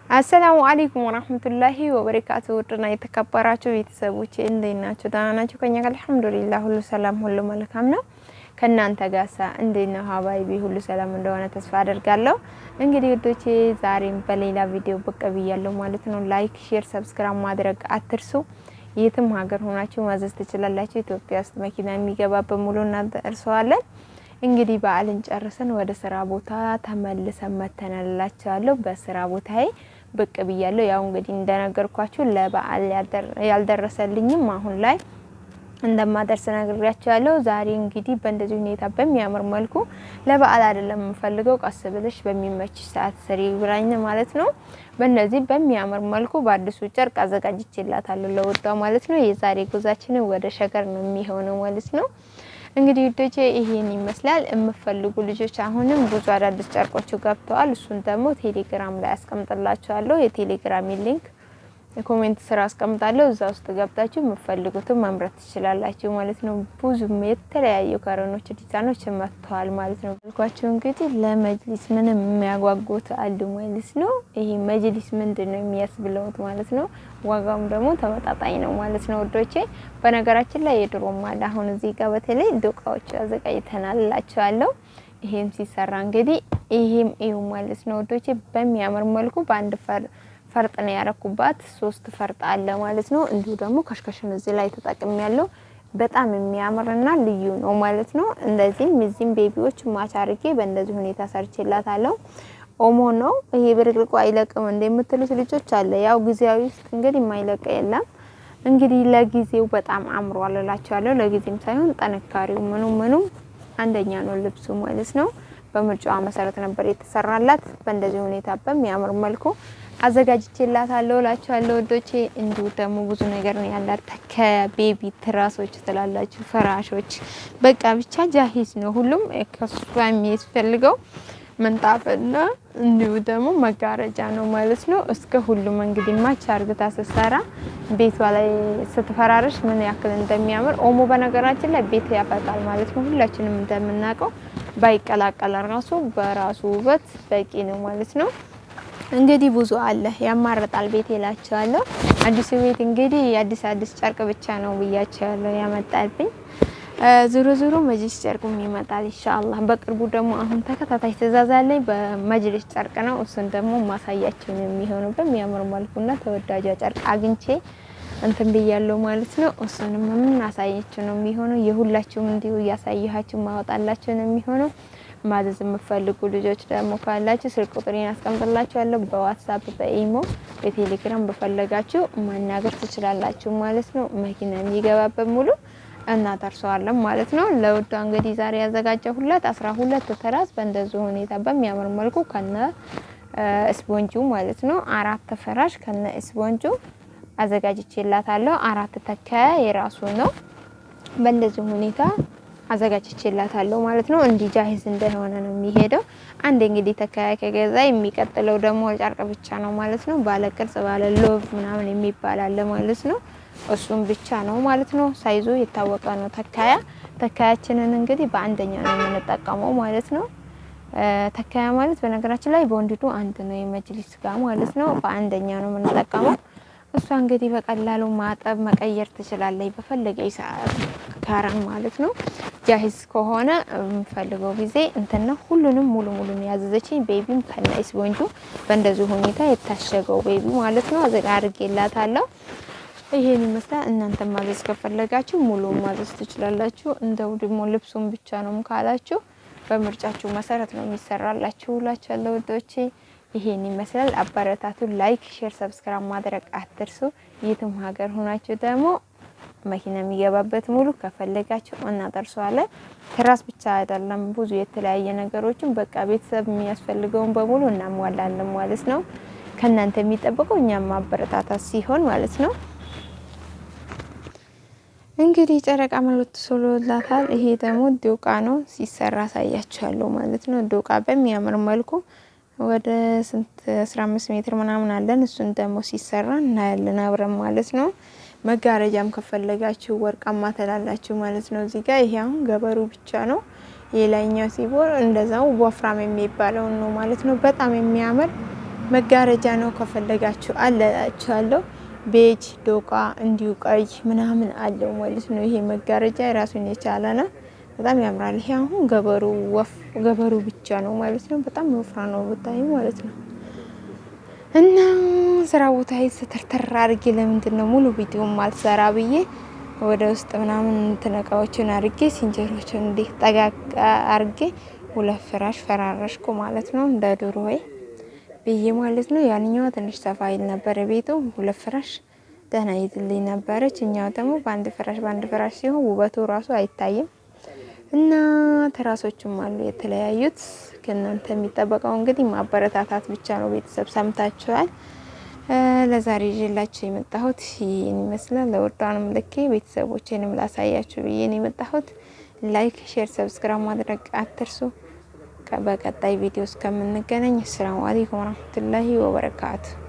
አሰላሙ አለይኩም ወራህመቱላሂ ወበረካቱ ወድና የተከበራችሁ ቤተሰቦቼ እንዴት ናችሁ? ደህና ናችሁ? ከኛ ጋር አልሐምዱሊላህ ሁሉ ሰላም ሁሉ መልካም ነው። ከናንተ ጋርሳ እንዴት ነው? ሀባይቢ ሁሉ ሰላም እንደሆነ ተስፋ አደርጋለሁ። እንግዲህ ውዶቼ ዛሬም በሌላ ቪዲዮ ብቅ ብያለሁ ማለት ነው። ላይክ፣ ሼር፣ ሰብስክራይብ ማድረግ አትርሱ። የትም ሀገር ሆናችሁ ማዘዝ ትችላላችሁ። ኢትዮጵያ ውስጥ መኪና የሚገባ በሙሉ እናንተ እርሷለን። እንግዲህ በዓልን ጨርሰን ወደ ስራ ቦታ ተመልሰን መተናላችኋለሁ። በስራ ቦታዬ ብቅ ብያለሁ። ያው እንግዲህ እንደነገርኳችሁ ለበዓል ያልደረሰልኝም አሁን ላይ እንደማደርስ ነግሬያችኋለሁ። ዛሬ እንግዲህ በእንደዚህ ሁኔታ በሚያምር መልኩ ለበዓል አይደለም የምፈልገው ቀስ ብለሽ በሚመች ሰዓት ስሪ ብራኝ ማለት ነው። በእንደዚህ በሚያምር መልኩ በአዲሱ ጨርቅ አዘጋጅቼላታለሁ ለውዷ ማለት ነው። የዛሬ ጉዛችን ወደ ሸገር ነው የሚሆነው ማለት ነው። እንግዲህ ውዶቼ ይሄን ይመስላል። የምፈልጉ ልጆች አሁንም ብዙ አዳዲስ ጨርቆች ገብተዋል። እሱን ደግሞ ቴሌግራም ላይ አስቀምጥላችኋለሁ። የቴሌግራም ሊንክ ኮሜንት ስራ አስቀምጣለሁ። እዛ ውስጥ ገብታችሁ የምፈልጉትን መምረጥ ትችላላችሁ ማለት ነው። ብዙ የተለያዩ ከረኖች ዲዛይኖች መጥተዋል ማለት ነው። ልኳችሁ እንግዲህ ለመጅሊስ ምንም የሚያጓጉት አሉ ማለት ነው። ይሄ መጅሊስ ምንድነው የሚያስብለውት ማለት ነው። ዋጋውም ደግሞ ተመጣጣኝ ነው ማለት ነው ወዶቼ። በነገራችን ላይ የድሮም አለ። አሁን እዚህ ጋር በተለይ ዶቃዎች አዘጋጅተናላችኋለሁ። ይሄም ሲሰራ እንግዲህ ይሄም እዩ ማለት ነው ወዶቼ። በሚያምር መልኩ በአንድ ፈርጥ ነው ያረኩባት። 3 ፈርጥ አለ ማለት ነው። እንዲሁ ደግሞ ከሽከሽን እዚህ ላይ ተጠቅም ያለው በጣም የሚያምርና ልዩ ነው ማለት ነው። እንደዚህ እዚህም ቤቢዎች ማች አርጌ በእንደዚህ ሁኔታ ሰርችላታለሁ። ኦሞ ነው ይሄ ብርቅርቁ አይለቅም እንደምትሉት ልጆች አለ። ያው ጊዜያዊ ውስጥ እንግዲህ የማይለቀ የለም። እንግዲህ ለጊዜው በጣም አምሯል እላችኋለሁ። ለጊዜም ሳይሆን ጠንካሪው ምኑ አንደኛ ነው ልብሱ ማለት ነው። በምርጫዋ መሰረት ነበር የተሰራላት። በእንደዚህ ሁኔታ በሚያምር መልኩ አዘጋጅቼላታለሁ እላችኋለሁ ወዶቼ። እንዲሁ ደግሞ ብዙ ነገር ነው ያላት። ከቤቢ ትራሶች ትላላችሁ፣ ፍራሾች፣ በቃ ብቻ ጃሂዝ ነው ሁሉም። ከሷ የሚያስፈልገው ምንጣፍና እንዲሁ ደግሞ መጋረጃ ነው ማለት ነው። እስከ ሁሉም እንግዲህ ማች አርግታ ስትሰራ ቤቷ ላይ ስትፈራርሽ ምን ያክል እንደሚያምር። ኦሞ በነገራችን ላይ ቤት ያፈጣል ማለት ነው። ሁላችንም እንደምናውቀው ባይቀላቀል ራሱ በራሱ ውበት በቂ ነው ማለት ነው። እንግዲህ ብዙ አለ ያማርጣል ቤት ይላችኋለሁ። አዲስ ቤት እንግዲህ አዲስ ጨርቅ ብቻ ነው ብያችኋለሁ ያመጣልኝ። ዙሩ መጅሊስ ጨርቁም ይመጣል ኢንሻአላህ በቅርቡ። ደግሞ አሁን ተከታታይ ትእዛዝ አለኝ በመጅሊስ ጨርቅ ነው። እሱን ደግሞ ማሳያችሁ ነው የሚሆነው በሚያምር መልኩና ተወዳጅ ጨርቅ አግኝቼ እንትን ብያለሁ ማለት ነው። እሱንም እናሳያችሁ ነው የሚሆነው። የሁላችሁም እንዲሁ ያሳያችሁ ማወጣላችሁ ነው የሚሆነው። ማዘዝ የምትፈልጉ ልጆች ደግሞ ካላችሁ ስልክ ቁጥሬን አስቀምጥላችኋለሁ። በዋትስአፕ፣ በኢሞ፣ በቴሌግራም በፈለጋችሁ ማናገር ትችላላችሁ ማለት ነው። መኪና የሚገባበት ሙሉ እናደርሰዋለን ማለት ነው። ለውዷ እንግዲህ ዛሬ ያዘጋጀሁላት 12 ትራስ በእንደዚህ ሁኔታ በሚያምር መልኩ ከነ ስፖንጁ ማለት ነው። 4 ፍራሽ ከነ ስፖንጁ አዘጋጅቼላታለሁ። 4 ተካያ የራሱ ነው። በእንደዚህ ሁኔታ አዘጋጅቼላታለሁ ማለት ነው። እንዲ ጃሂዝ እንደሆነ ነው የሚሄደው። አንድ እንግዲህ ተካያ ከገዛ የሚቀጥለው ደግሞ ጨርቅ ብቻ ነው ማለት ነው። ባለ ቅርጽ ባለ ሎቭ ምናምን የሚባል አለ ማለት ነው። እሱም ብቻ ነው ማለት ነው። ሳይዙ የታወቀ ነው። ተካያችንን እንግዲህ በአንደኛ ነው የምንጠቀመው ማለት ነው። ተካያ ማለት በነገራችን ላይ በወንድዱ አንድ ነው የመጅሊስ ጋር ማለት ነው። በአንደኛ ነው የምንጠቀመው። እሷ እንግዲህ በቀላሉ ማጠብ መቀየር ትችላለች በፈለገኝ ሰዓት ካራን ማለት ነው። ጃሂዝ ከሆነ የምፈልገው ጊዜ እንትና ሁሉንም ሙሉ ነው ያዘዘችኝ። ቤቢም ከነ ስፖንጁ በእንደዚህ ሁኔታ የታሸገው ቤቢ ማለት ነው አድርጌላታለሁ። ይሄን ይመስላል። እናንተ ማዘዝ ከፈለጋችሁ ሙሉ ማዘዝ ትችላላችሁ። እንደው ደግሞ ልብሱን ብቻ ነው ካላችሁ በምርጫችሁ መሰረት ነው የሚሰራላችሁ እላችኋለሁ ወዶቼ። ይሄን ይመስላል። አበረታቱ። ላይክ፣ ሼር፣ ሰብስክራይብ ማድረግ አትርሱ። የትም ሀገር ሆናችሁ ደግሞ መኪና የሚገባበት ሙሉ ከፈለጋችሁ እናደርሰዋለን። ትራስ ብቻ አይደለም ብዙ የተለያየ ነገሮችን በቃ ቤተሰብ የሚያስፈልገውን በሙሉ እናሟላለን ማለት ነው። ከናንተ የሚጠበቀው እኛም ማበረታታት ሲሆን ማለት ነው። እንግዲህ ጨረቃ መልወጥ ሶሎላታል። ይሄ ደግሞ ዶቃ ነው ሲሰራ ሳያችኋለሁ ማለት ነው። ዶቃ በሚያምር መልኩ ወደ 15 ሜትር ምናምን አለን። እሱን ደግሞ ሲሰራ እናያለን አብረን ማለት ነው። መጋረጃም ከፈለጋችሁ ወርቃማ ተላላችሁ ማለት ነው። እዚህ ጋር ይሄ አሁን ገበሩ ብቻ ነው። የላይኛው ሲቦር እንደዛው ወፍራም የሚባለው ነው ማለት ነው። በጣም የሚያምር መጋረጃ ነው ከፈለጋችሁ አለላችኋለሁ። ቤጅ ዶቃ እንዲሁ ቀይ ምናምን አለው ማለት ነው። ይሄ መጋረጃ ራሱን የቻለ ነው። በጣም ያምራል። ይሄ አሁን ገበሩ ብቻ ነው ማለት ነው። በጣም ወፍራም ነው ብታይ ማለት ነው። እና ስራ ቦታ ስተርተር አድርጌ ለምንድን ነው ሙሉ ቪዲዮ ማልሰራ ብዬ ወደ ውስጥ ምናምን እቃዎችን አድርጌ ሲንጀሮችን እንዲህ ጠጋጋ አድርጌ ሁለት ፍራሽ ፈራረሽኩ ማለት ነው። እንደ ድሮዬ ብዬ ማለት ነው። ያንኛው ትንሽ ሰፋ ይል ነበር ቤቱ። ሁለት ፍራሽ ደህና ይዝልኝ ነበረች። እኛው ደግሞ በአንድ ፍራሽ ሲሆን ውበቱ ራሱ አይታይም። እና ትራሶችም አሉ የተለያዩት። ከእናንተ የሚጠበቀው እንግዲህ ማበረታታት ብቻ ነው። ቤተሰብ ሰምታችኋል። ለዛሬ ይዤላችሁ የመጣሁት ይሄን ይመስላል። ለወርዳንም ልኬ ቤተሰቦቼንም ላሳያችሁ ብዬ ነው የመጣሁት። ላይክ፣ ሼር፣ ሰብስክራይብ ማድረግ አትርሱ። በቀጣይ ቪዲዮ እስከምንገናኝ ሰላም አለይኩም ወራህመቱላሂ ወበረካቱ።